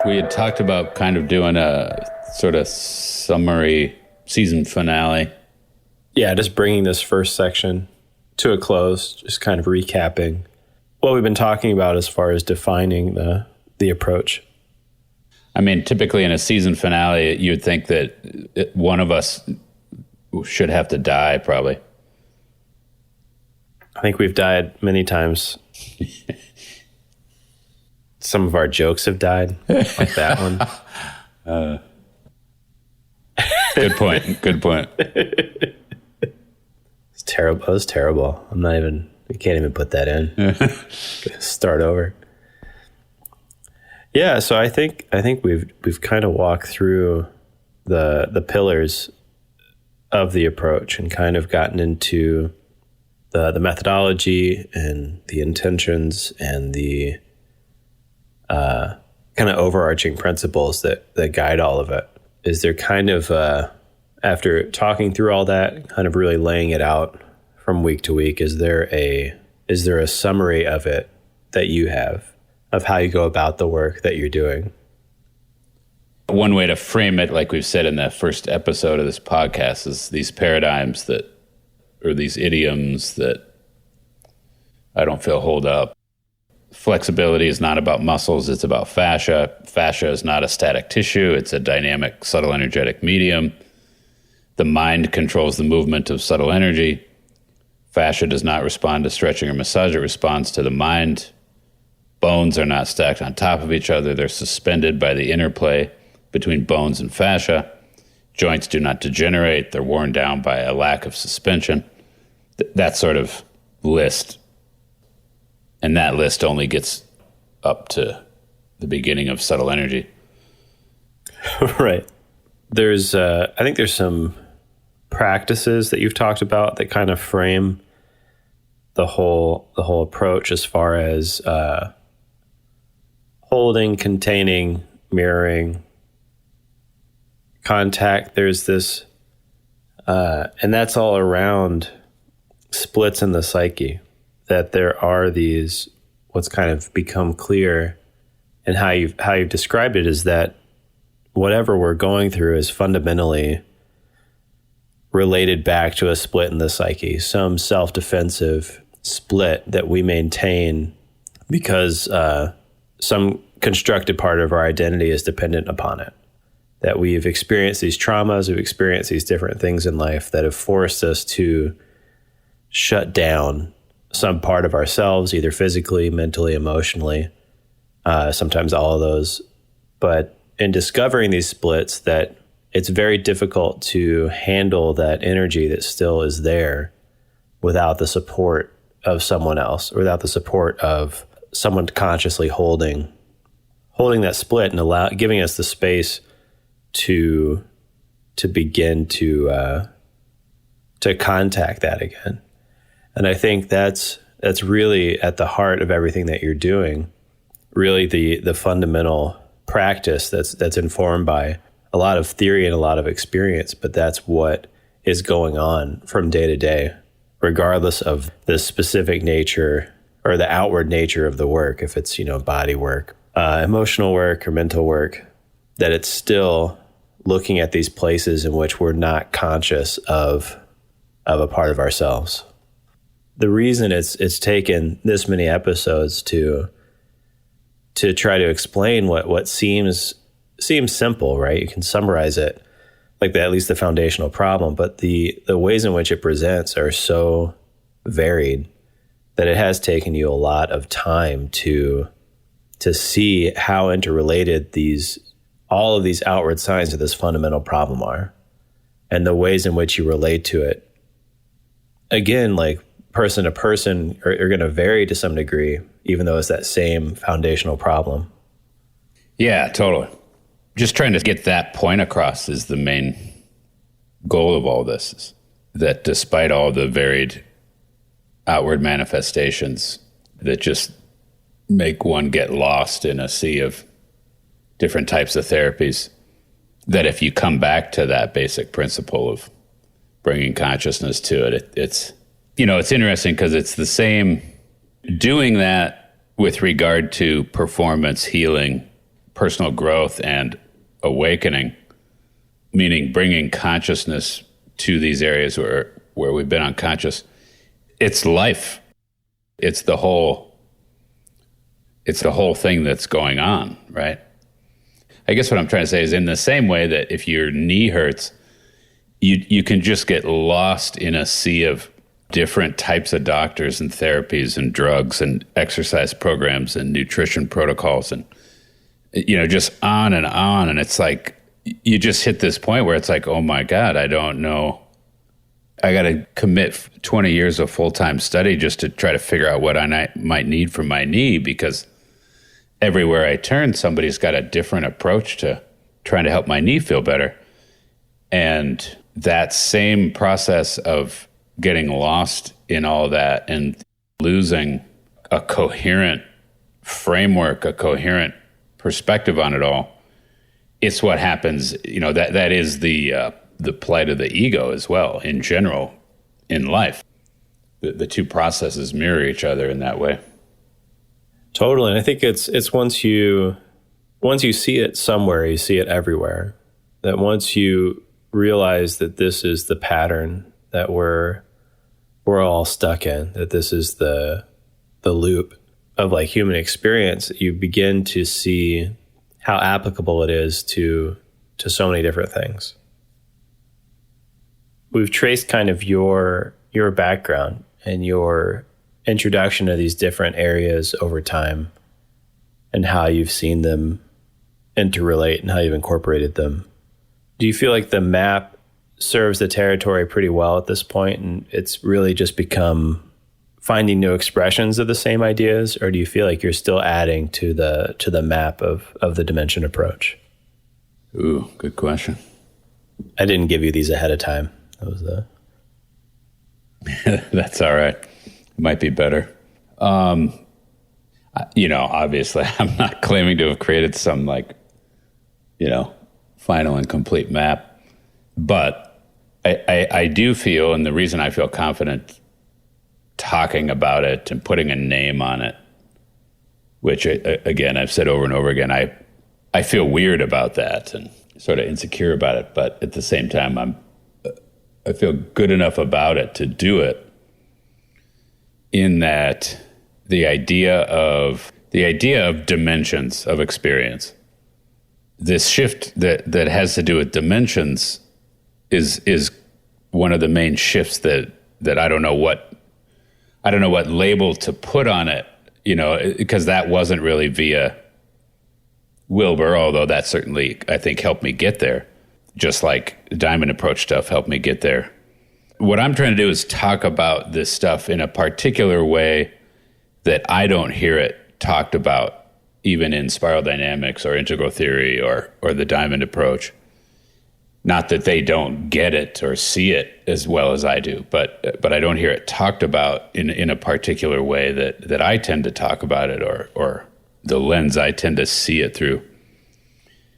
We had talked about kind of doing a sort of summary season finale. Yeah, just bringing this first section to a close, just kind of recapping what we've been talking about as far as defining the approach. I mean, typically in a season finale, you'd think that one of us should have to die, probably. I think we've died many times. Some of our jokes have died, like that one. Good point. Good point. It's terrible. It was terrible. We can't even put that in. Start over. Yeah, so I think we've kind of walked through the pillars of the approach and kind of gotten into the methodology and the intentions and the kind of overarching principles that guide all of it. Is there kind of, after talking through all that, kind of really laying it out from week to week, is there a summary of it that you have of how you go about the work that you're doing? One way to frame it, like we've said in the first episode of this podcast, is these paradigms or these idioms that I don't feel hold up. Flexibility is not about muscles, it's about fascia. Fascia is not a static tissue, it's a dynamic, subtle energetic medium. The mind controls the movement of subtle energy. Fascia does not respond to stretching or massage, it responds to the mind. Bones are not stacked on top of each other, they're suspended by the interplay between bones and fascia. Joints do not degenerate, they're worn down by a lack of suspension. That sort of list. And that list only gets up to the beginning of subtle energy. Right. I think there's some practices that you've talked about that kind of frame the whole approach as far as holding, containing, mirroring, contact. There's this, and that's all around splits in the psyche. That there are these, what's kind of become clear, and how you've described it is that whatever we're going through is fundamentally related back to a split in the psyche, some self-defensive split that we maintain because some constructed part of our identity is dependent upon it. That we've experienced these traumas, we've experienced these different things in life that have forced us to shut down some part of ourselves, either physically, mentally, emotionally, sometimes all of those. But in discovering these splits, that it's very difficult to handle that energy that still is there without the support of someone else, or without the support of someone consciously holding that split and giving us the space to begin to contact that again. And I think that's really at the heart of everything that you're doing, really the fundamental practice that's informed by a lot of theory and a lot of experience, but that's what is going on from day to day, regardless of the specific nature or the outward nature of the work, if it's, body work, emotional work or mental work, that it's still looking at these places in which we're not conscious of a part of ourselves. The reason it's taken this many episodes to try to explain what seems simple, right? You can summarize it like that, at least the foundational problem, but the ways in which it presents are so varied that it has taken you a lot of time to see how interrelated all of these outward signs of this fundamental problem are, and the ways in which you relate to it. Again, like person to person are going to vary to some degree, even though it's that same foundational problem. Yeah, totally. Just trying to get that point across is the main goal of all this, is that despite all the varied outward manifestations that just make one get lost in a sea of different types of therapies, that if you come back to that basic principle of bringing consciousness to it, it's interesting because it's the same doing that with regard to performance, healing, personal growth and awakening, meaning bringing consciousness to these areas where we've been unconscious. It's life. It's the whole thing that's going on, right? I guess what I'm trying to say is, in the same way that if your knee hurts, you can just get lost in a sea of different types of doctors and therapies and drugs and exercise programs and nutrition protocols and, just on and on. And it's like, you just hit this point where it's like, oh my God, I don't know. I got to commit 20 years of full-time study just to try to figure out what I might need for my knee, because everywhere I turn, somebody's got a different approach to trying to help my knee feel better. And that same process of getting lost in all that and losing a coherent framework, a coherent perspective on it all, it's what happens. That is the plight of the ego as well, in general, in life. The two processes mirror each other in that way. Totally. And I think it's once you see it somewhere, you see it everywhere. That once you realize that this is the pattern that we're all stuck in, that this is the loop of like human experience, you begin to see how applicable it is to so many different things. We've traced kind of your background and your introduction to these different areas over time and how you've seen them interrelate and how you've incorporated them. Do you feel like the map serves the territory pretty well at this point, and it's really just become finding new expressions of the same ideas, or do you feel like you're still adding to the map of the dimension approach? Ooh, good question. I didn't give you these ahead of time. That was That's all right. Might be better. Obviously, I'm not claiming to have created some final and complete map, but I do feel, and the reason I feel confident talking about it and putting a name on it, which again, I've said over and over again, I feel weird about that and sort of insecure about it, but at the same time, I feel good enough about it to do it, in that the idea of dimensions of experience, this shift that has to do with dimensions is one of the main shifts that I don't know what label to put on it, because that wasn't really via Wilbur, although that certainly, I think, helped me get there. Just like Diamond Approach stuff helped me get there. What I'm trying to do is talk about this stuff in a particular way that I don't hear it talked about, even in spiral dynamics or integral theory or the Diamond Approach. Not that they don't get it or see it as well as I do, but I don't hear it talked about in a particular way that I tend to talk about it, or the lens I tend to see it through.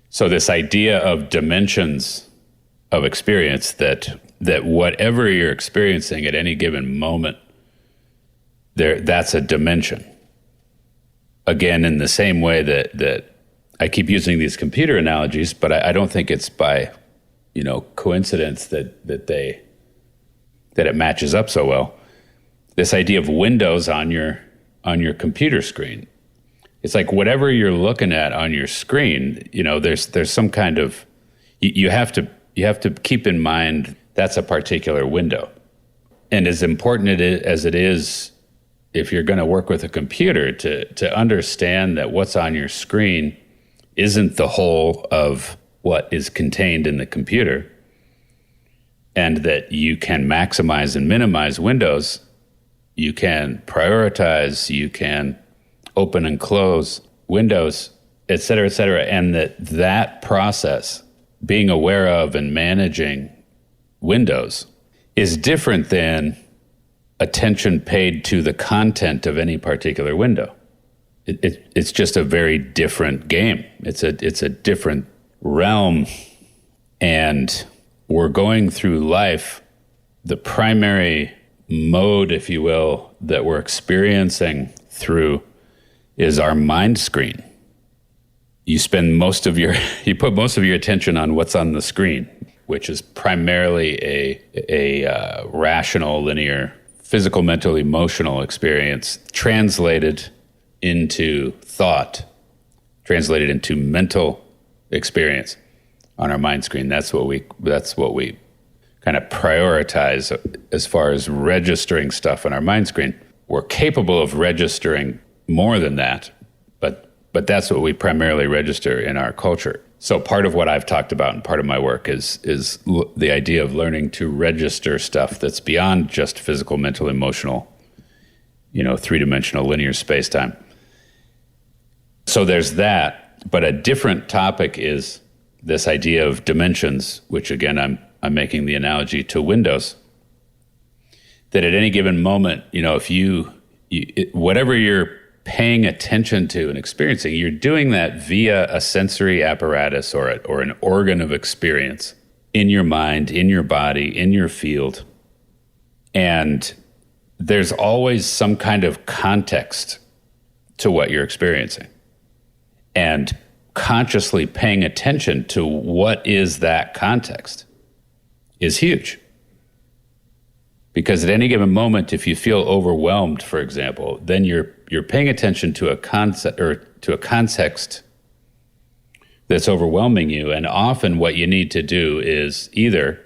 So this idea of dimensions of experience, that whatever you're experiencing at any given moment, that's a dimension. Again, in the same way that I keep using these computer analogies, but I don't think it's by coincidence that it matches up so well. This idea of windows on your computer screen. It's like whatever you're looking at on your screen, there's some kind of, you have to keep in mind that's a particular window. And as important as it is, if you're going to work with a computer, to understand that what's on your screen isn't the whole of what is contained in the computer, and that you can maximize and minimize windows, you can prioritize, you can open and close windows, et cetera, and that process, being aware of and managing windows, is different than attention paid to the content of any particular window. It's just a very different game. It's a different realm, and we're going through life. The primary mode, if you will, that we're experiencing through is our mind screen. you spend you put most of your attention on what's on the screen, which is primarily a rational, linear, physical, mental, emotional experience translated into thought, translated into mental experience on our mind screen. That's what we kind of prioritize as far as registering stuff on our mind screen. We're capable of registering more than that, but that's what we primarily register in our culture. So part of what I've talked about and part of my work is the idea of learning to register stuff that's beyond just physical, mental, emotional, three-dimensional linear space-time. So there's that, but a different topic is this idea of dimensions, which again, I'm making the analogy to Windows, that at any given moment, if you whatever you're paying attention to and experiencing, you're doing that via a sensory apparatus or an organ of experience in your mind, in your body, in your field. And there's always some kind of context to what you're experiencing. And consciously paying attention to what is that context is huge. Because at any given moment, if you feel overwhelmed, for example, then you're paying attention to a concept or to a context that's overwhelming you. And often what you need to do is either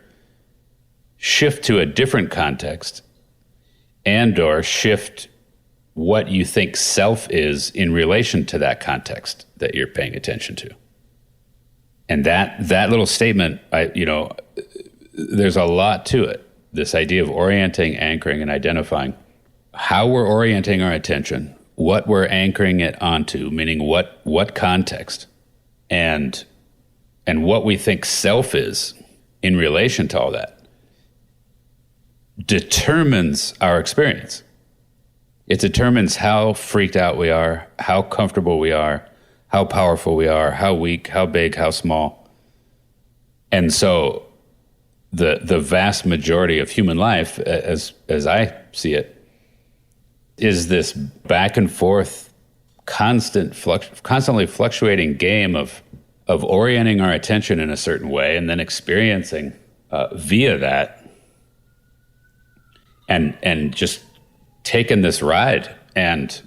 shift to a different context and or shift what you think self is in relation to that context that you're paying attention to. And that little statement, there's a lot to it. This idea of orienting, anchoring, and identifying how we're orienting our attention, what we're anchoring it onto, meaning what context, and what we think self is in relation to all that, determines our experience. It determines how freaked out we are, how comfortable we are, how powerful we are, how weak, how big, how small. And so the vast majority of human life, as I see it, is this back and forth, constantly fluctuating game of orienting our attention in a certain way and then experiencing via that, and just taking this ride. And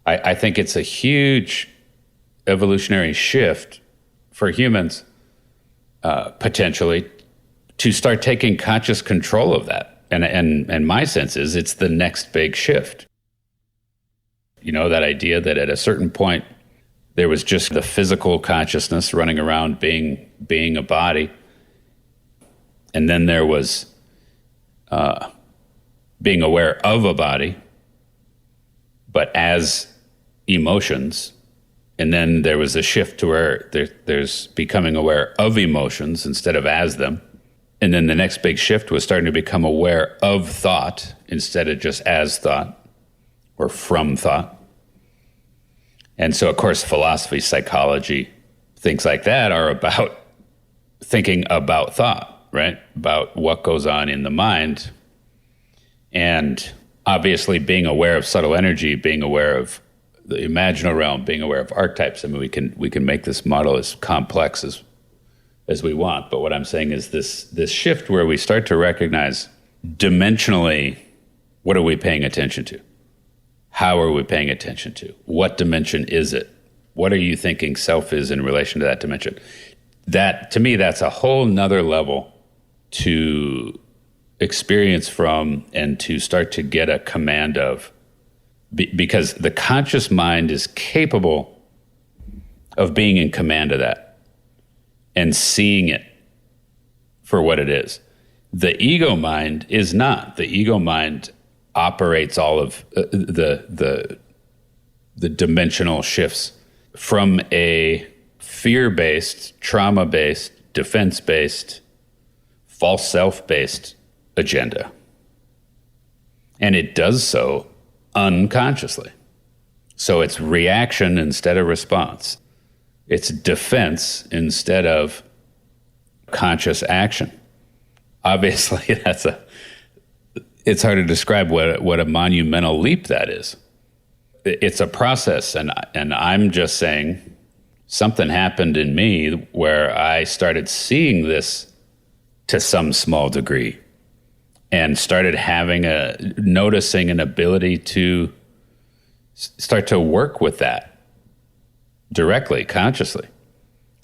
I think it's a huge evolutionary shift for humans, potentially, to start taking conscious control of that. And my sense is it's the next big shift. That idea that at a certain point there was just the physical consciousness running around being a body, and then there was being aware of a body, but as emotions. And then there was a shift to where there's becoming aware of emotions instead of as them. And then the next big shift was starting to become aware of thought instead of just as thought or from thought. And so, of course, philosophy, psychology, things like that are about thinking about thought, right? About what goes on in the mind. And obviously being aware of subtle energy, being aware of the imaginal realm, being aware of archetypes. I mean, we can make this model as complex as we want. But what I'm saying is this shift where we start to recognize dimensionally, what are we paying attention to? How are we paying attention to? What dimension is it? What are you thinking self is in relation to that dimension? That, to me, that's a whole nother level to experience from and to start to get a command of, because the conscious mind is capable of being in command of that and seeing it for what it is. The ego mind is not. The ego mind operates all of the dimensional shifts from a fear-based, trauma-based, defense-based, false self-based agenda. And it does so unconsciously. So it's reaction instead of response. It's defense instead of conscious action. Obviously, it's hard to describe what a monumental leap that is. it's a process, and I'm just saying something happened in me where I started seeing this to some small degree and started noticing an ability to start to work with that directly, consciously.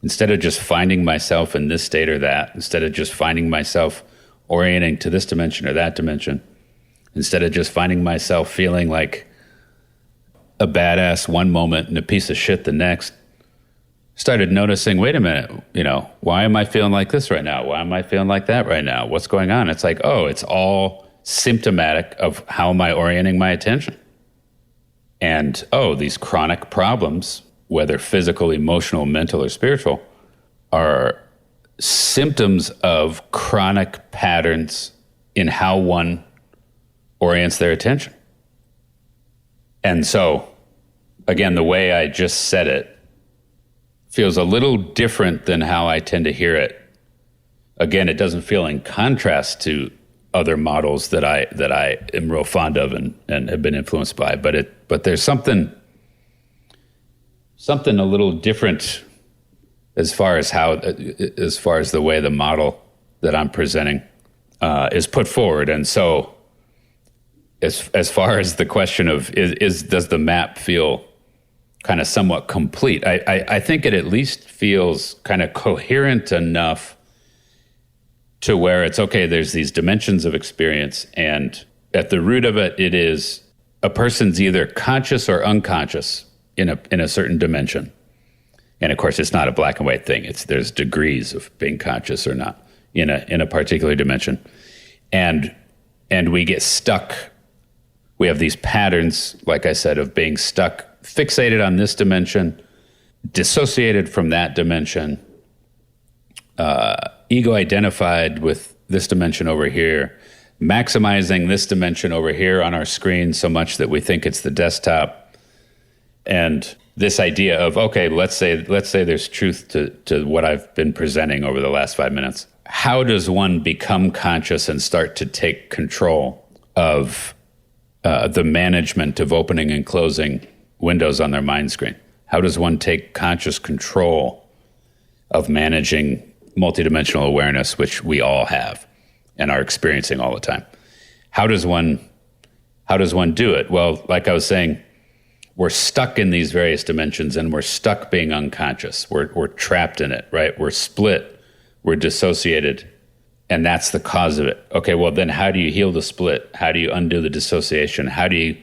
Instead of just finding myself in this state or that, instead of just finding myself orienting to this dimension or that dimension, instead of just finding myself feeling like a badass one moment and a piece of shit the next, started noticing, wait a minute, why am I feeling like this right now? Why am I feeling like that right now? What's going on? It's like, oh, it's all symptomatic of how am I orienting my attention? And, oh, these chronic problems, whether physical, emotional, mental, or spiritual, are symptoms of chronic patterns in how one orients their attention. And so, again, the way I just said it feels a little different than how I tend to hear it. Again, it doesn't feel in contrast to other models that I am real fond of and have been influenced by, but there's something a little different as far as the way the model that I'm presenting is put forward. And so as far as the question of does the map feel kind of somewhat complete, I think it at least feels kind of coherent enough to where it's okay, there's these dimensions of experience, and at the root of it is a person's either conscious or unconscious in a certain dimension. And of course, it's not a black and white thing. There's degrees of being conscious or not in a particular dimension. And we get stuck. We have these patterns, like I said, of being stuck, fixated on this dimension, dissociated from that dimension, ego identified with this dimension over here, maximizing this dimension over here on our screen so much that we think it's the desktop. And this idea of, okay, let's say there's truth to what I've been presenting over the last 5 minutes. How does one become conscious and start to take control of the management of opening and closing windows on their mind screen? How does one take conscious control of managing multidimensional awareness, which we all have and are experiencing all the time? How does one do it? Well, like I was saying, we're stuck in these various dimensions and we're stuck being unconscious. We're trapped in it, right? We're split, we're dissociated, and that's the cause of it. Okay, well then how do you heal the split? How do you undo the dissociation? How do you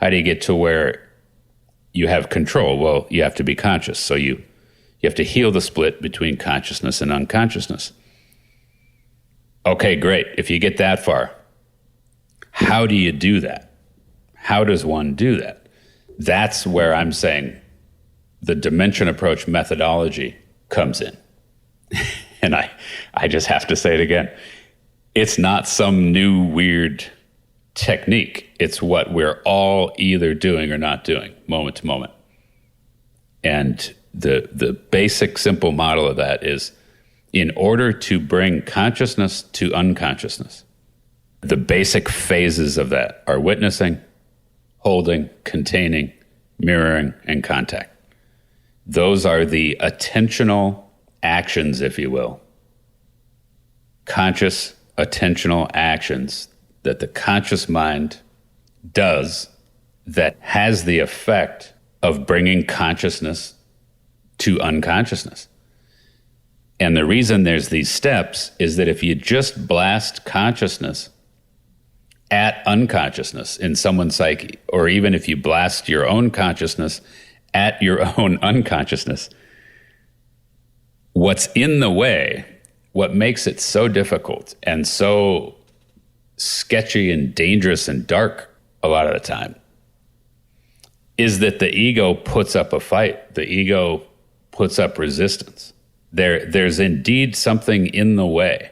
get to where you have control? Well, you have to be conscious. So you have to heal the split between consciousness and unconsciousness. Okay, great. If you get that far, how do you do that? How does one do that? That's where I'm saying the dimension approach methodology comes in. And I just have to say it again. It's not some new weird technique. It's what we're all either doing or not doing, moment to moment. And the basic simple model of that is, in order to bring consciousness to unconsciousness, the basic phases of that are witnessing, holding, containing, mirroring, and contact. Those are the attentional actions, if you will. Conscious attentional actions that the conscious mind does that has the effect of bringing consciousness to unconsciousness. And the reason there's these steps is that if you just blast consciousness at unconsciousness in someone's psyche, or even if you blast your own consciousness at your own unconsciousness, what's in the way, what makes it so difficult and so sketchy and dangerous and dark a lot of the time, is that the ego puts up a fight. The ego puts up resistance. There's indeed something in the way.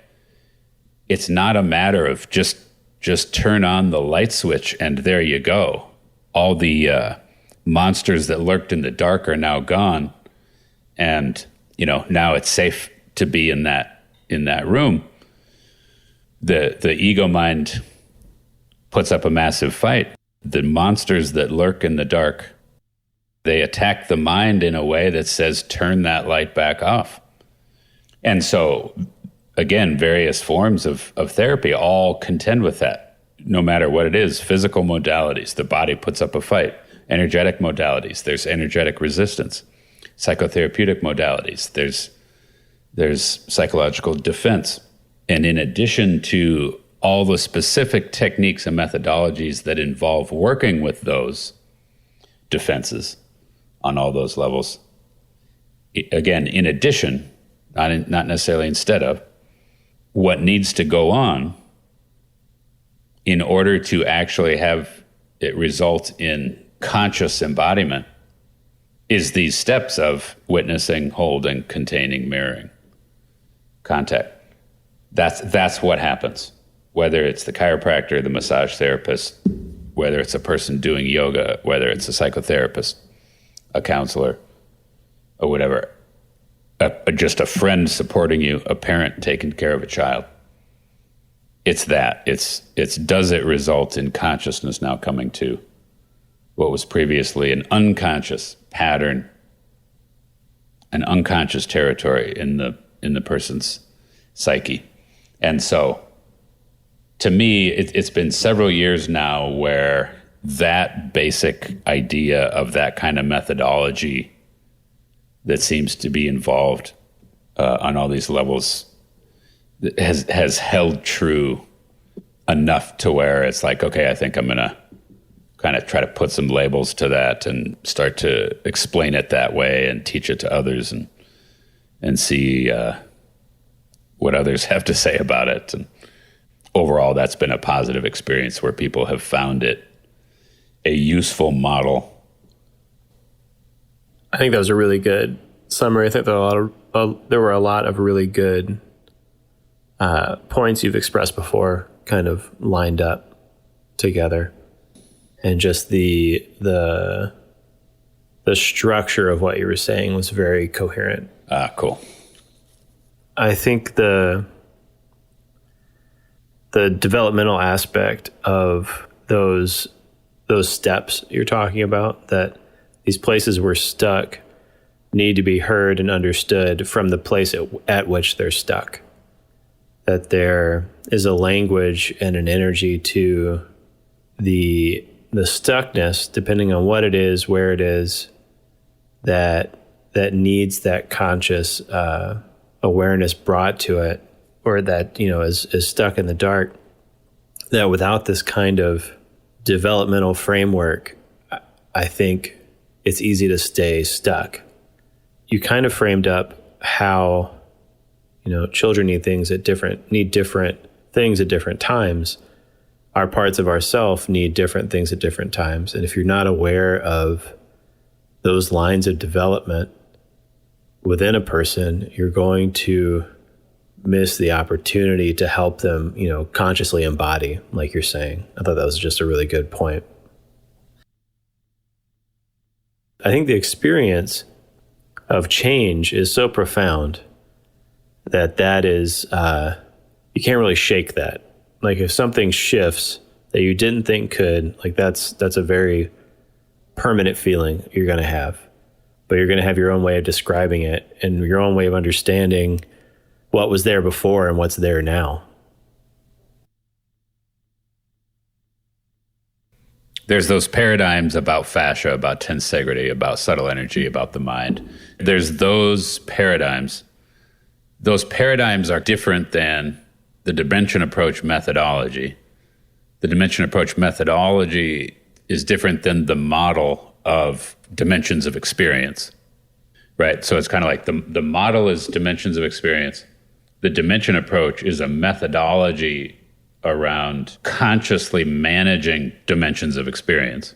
It's not a matter of just turn on the light switch and there you go. All the monsters that lurked in the dark are now gone, and now it's safe to be in that room. The ego mind puts up a massive fight. The monsters that lurk in the dark, they attack the mind in a way that says, turn that light back off. And so, again, various forms of therapy all contend with that, no matter what it is. Physical modalities, the body puts up a fight. Energetic modalities, there's energetic resistance. Psychotherapeutic modalities, there's psychological defense. And in addition to all the specific techniques and methodologies that involve working with those defenses on all those levels, again, in addition, not necessarily instead of, what needs to go on in order to actually have it result in conscious embodiment is these steps of witnessing, holding, containing, mirroring, contact. That's what happens. Whether it's the chiropractor, the massage therapist, whether it's a person doing yoga, whether it's a psychotherapist, a counselor, or whatever, just a friend supporting you, a parent taking care of a child. It's that. It's does it result in consciousness now coming to what was previously an unconscious pattern, an unconscious territory in the person's psyche. And so, to me, it's been several years now where that basic idea of that kind of methodology that seems to be involved on all these levels has held true enough to where it's like, okay, I think I'm going to kind of try to put some labels to that and start to explain it that way and teach it to others and see what others have to say about it. And overall, that's been a positive experience where people have found it a useful model. I think that was a really good summary. I think there were a lot of really good points you've expressed before kind of lined up together. And just the structure of what you were saying was very coherent. Cool. I think the developmental aspect of those steps you're talking about, that these places we're stuck need to be heard and understood from the place at which they're stuck. That there is a language and an energy to the stuckness, depending on what it is, where it is, that needs that conscious awareness brought to it, or that, is stuck in the dark, that without this kind of developmental framework, I think it's easy to stay stuck. You kind of framed up how, children need different things at different times. Our parts of ourself need different things at different times. And if you're not aware of those lines of development within a person, you're going to miss the opportunity to help them, consciously embody, like you're saying. I thought that was just a really good point. I think the experience of change is so profound that is, you can't really shake that. Like if something shifts that you didn't think could, like that's a very permanent feeling you're going to have. But you're going to have your own way of describing it and your own way of understanding what was there before and what's there now. There's those paradigms about fascia, about tensegrity, about subtle energy, about the mind. There's those paradigms. Those paradigms are different than the dimension approach methodology. The dimension approach methodology is different than the model of dimensions of experience, right? So it's kind of like the model is dimensions of experience. The dimension approach is a methodology around consciously managing dimensions of experience,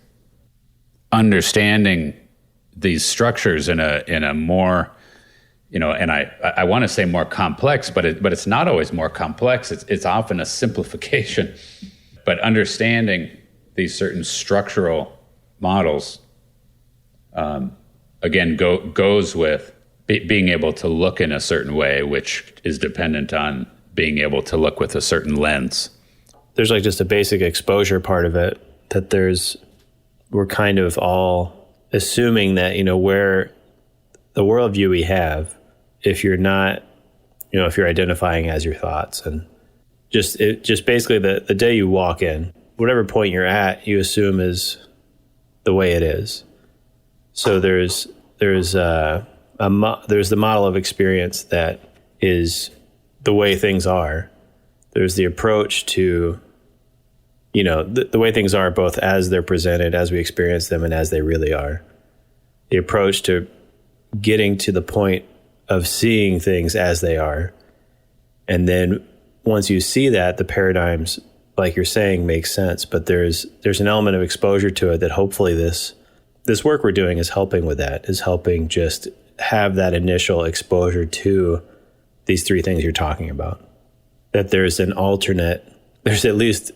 understanding these structures in a more, and I want to say more complex, but it's not always more complex. It's often a simplification. But understanding these certain structural models, again, goes with being able to look in a certain way, which is dependent on being able to look with a certain lens. There's like just a basic exposure part of it that we're kind of all assuming that, where the worldview we have, if you're not, if you're identifying as your thoughts, and just basically the day you walk in, whatever point you're at, you assume is the way it is. So there's the model of experience that is the way things are. There's the approach to, the way things are, both as they're presented, as we experience them, and as they really are. The approach to getting to the point of seeing things as they are. And then once you see that, the paradigms, like you're saying, make sense. But there's an element of exposure to it that hopefully this work we're doing is helping with that, is helping just have that initial exposure to these three things you're talking about. That there's an alternate, there's at least,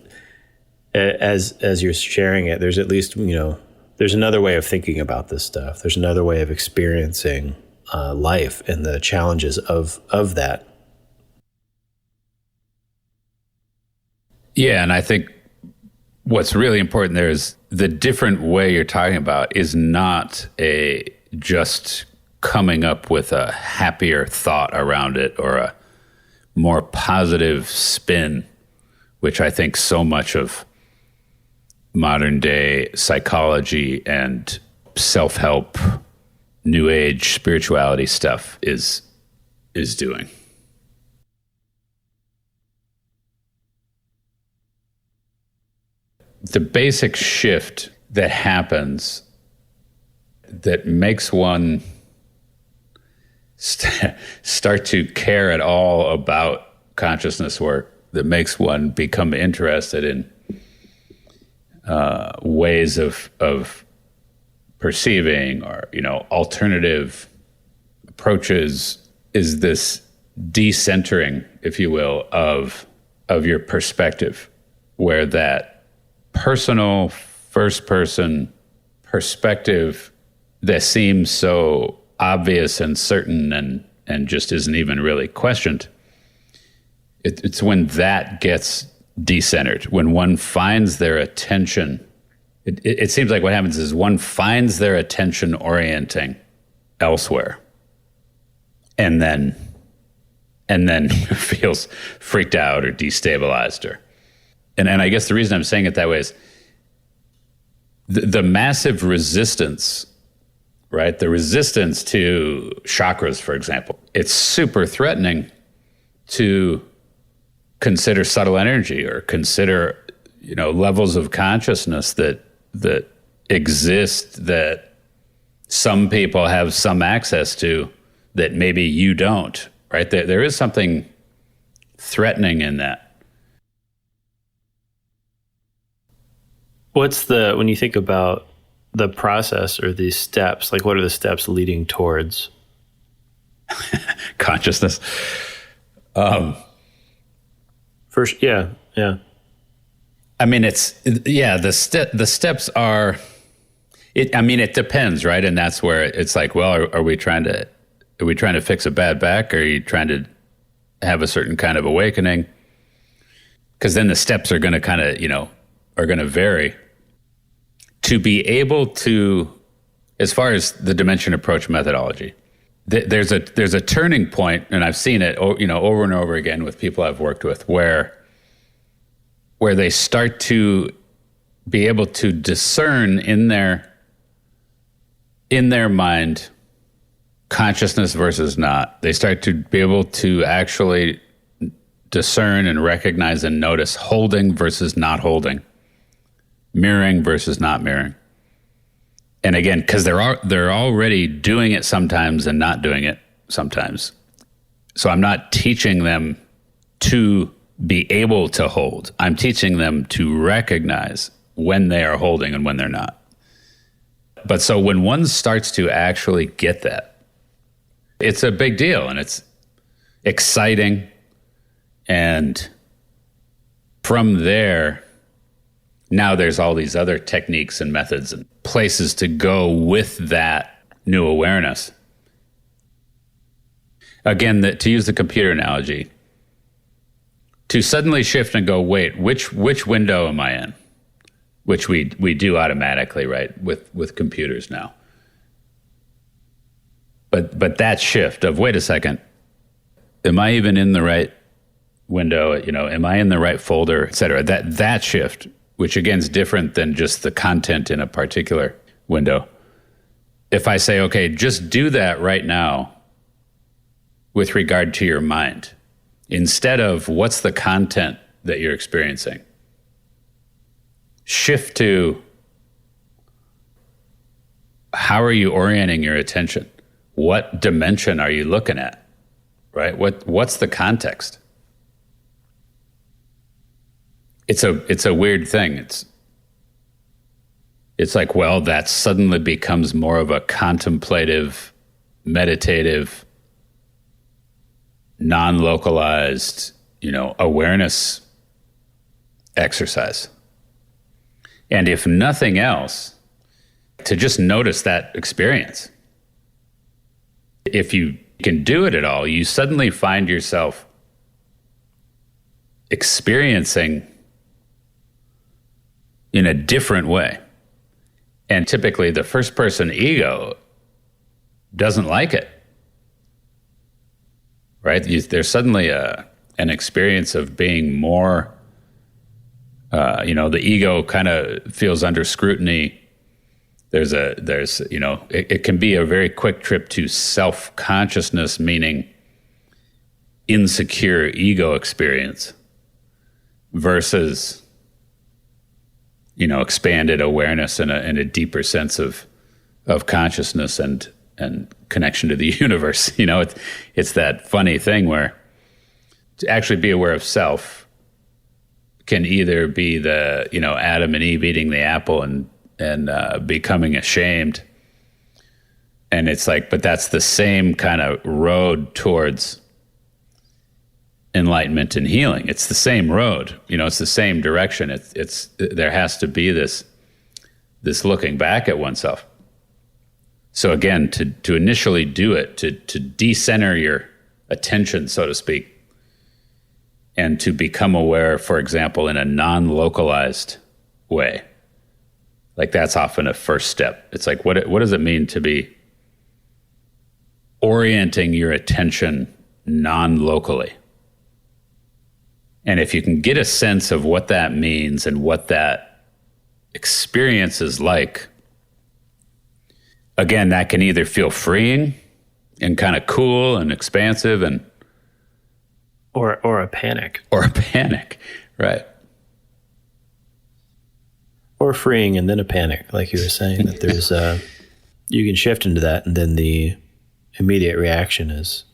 as you're sharing it, there's at least, there's another way of thinking about this stuff. There's another way of experiencing life and the challenges of that. Yeah, and I think what's really important there is the different way you're talking about is not just coming up with a happier thought around it or a more positive spin, which I think so much of modern day psychology and self-help, new age spirituality stuff is doing. The basic shift that happens that makes one start to care at all about consciousness work, that makes one become interested in ways of perceiving or, alternative approaches, is this decentering, if you will, of your perspective, where that personal first-person perspective that seems so obvious and certain and just isn't even really questioned. It's when that gets decentered, when one finds their attention. It seems like what happens is one finds their attention orienting elsewhere, and then feels freaked out or destabilized or. And I guess the reason I'm saying it that way is the massive resistance, right? The resistance to chakras, for example. It's super threatening to consider subtle energy or consider, levels of consciousness that exist, that some people have some access to that maybe you don't, right? There is something threatening in that. When you think about the process or these steps, like what are the steps leading towards consciousness? First, yeah. I mean, the steps are, it depends, right? And that's where it's like, well, are we trying to fix a bad back? Or are you trying to have a certain kind of awakening? Because then the steps are going to kind of, are going to vary. To be able to, as far as the dimension approach methodology, there's a turning point, and I've seen it, over and over again with people I've worked with, where they start to be able to discern in their mind consciousness versus not. They start to be able to actually discern and recognize and notice holding versus not holding, mirroring versus not mirroring. And again, because they're already doing it sometimes and not doing it sometimes. So I'm not teaching them to be able to hold. I'm teaching them to recognize when they are holding and when they're not. But so when one starts to actually get that, it's a big deal and it's exciting. And from there, now there's all these other techniques and methods and places to go with that new awareness. Again, to use the computer analogy, to suddenly shift and go, wait, which window am I in? which we do automatically, right, with computers now. But that shift of, wait a second, am I even in the right window? Am I in the right folder, et cetera? That shift, which again is different than just the content in a particular window. If I say, okay, just do that right now with regard to your mind, instead of what's the content that you're experiencing, shift to how are you orienting your attention? What dimension are you looking at, right? What's the context? It's a weird thing. It's like, well, that suddenly becomes more of a contemplative, meditative, non-localized, awareness exercise. And if nothing else, to just notice that experience. If you can do it at all, you suddenly find yourself experiencing in a different way. And typically the first person ego doesn't like it, right? There's suddenly an experience of being more, the ego kind of feels under scrutiny. It can be a very quick trip to self-consciousness, meaning insecure ego experience, versus, expanded awareness and a deeper sense of consciousness and connection to the universe. It's that funny thing where to actually be aware of self can either be the, Adam and Eve eating the apple and becoming ashamed. And it's like, but that's the same kind of road towards enlightenment and healing. It's the same road, it's the same direction. It's there has to be this looking back at oneself. So again, to initially do it, to decenter your attention, so to speak, and to become aware, for example, in a non-localized way. Like that's often a first step. It's like, what does it mean to be orienting your attention non-locally? And if you can get a sense of what that means and what that experience is like, again, that can either feel freeing and kind of cool and expansive and or a panic. Or a panic, right. Or freeing and then a panic, like you were saying, that there's you can shift into that, and then the immediate reaction is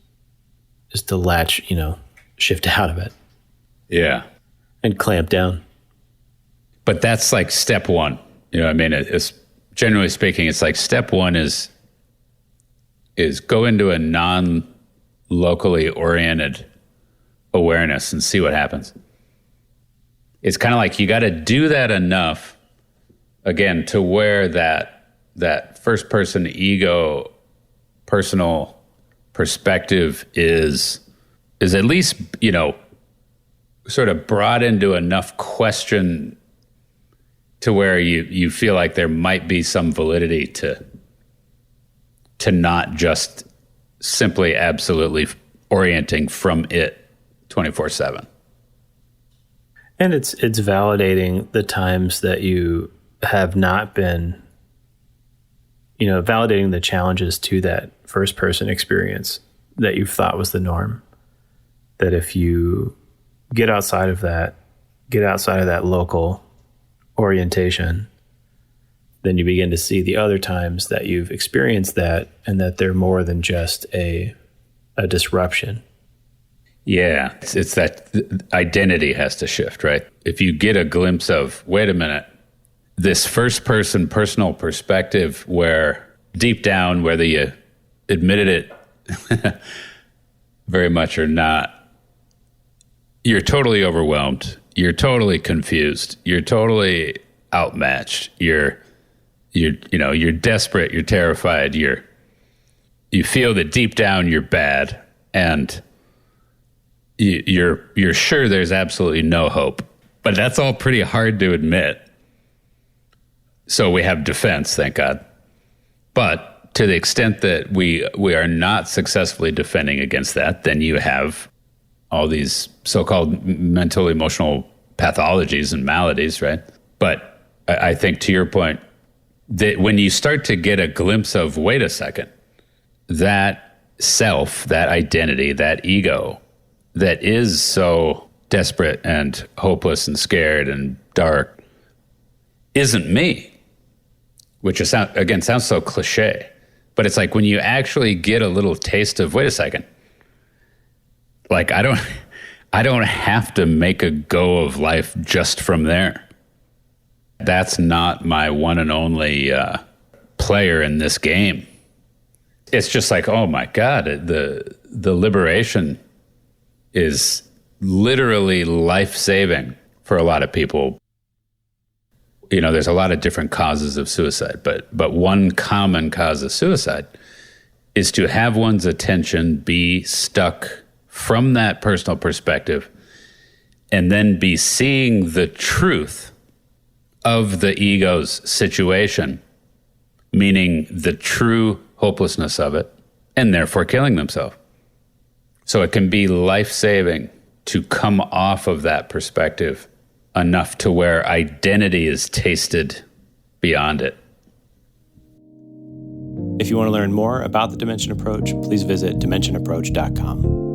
to latch, shift out of it. Yeah. And clamp down. But that's like step one. It's generally speaking, it's like step one is go into a non-locally oriented awareness and see what happens. It's kind of like you got to do that enough, again, to where that first person ego, personal perspective is at least, sort of brought into enough question to where you feel like there might be some validity to not just simply absolutely orienting from it 24/7. And it's validating the times that you have not been, validating the challenges to that first person experience that you thought was the norm. That if you get outside of that local orientation, then you begin to see the other times that you've experienced that, and that they're more than just a disruption. Yeah, it's that identity has to shift, right? If you get a glimpse of, wait a minute, this first person personal perspective where deep down, whether you admitted it very much or not, you're totally overwhelmed. You're totally confused. You're totally outmatched. You're desperate. You're terrified. You feel that deep down you're bad, and you're sure there's absolutely no hope. But that's all pretty hard to admit. So we have defense, thank God. But to the extent that we are not successfully defending against that, then you have all these so-called mental emotional pathologies and maladies, right? But I think to your point, that when you start to get a glimpse of, wait a second, that self, that identity, that ego that is so desperate and hopeless and scared and dark isn't me, which is, again, sounds so cliche. But it's like when you actually get a little taste of, wait a second, like I don't have to make a go of life just from there. That's not my one and only player in this game. It's just like, oh my God, the liberation is literally life-saving for a lot of people. You know, there's a lot of different causes of suicide, but one common cause of suicide is to have one's attention be stuck from that personal perspective and then be seeing the truth of the ego's situation, meaning the true hopelessness of it, and therefore killing themselves. So it can be life-saving to come off of that perspective enough to where identity is tasted beyond it. If you want to learn more about the Dimension Approach, please visit dimensionapproach.com.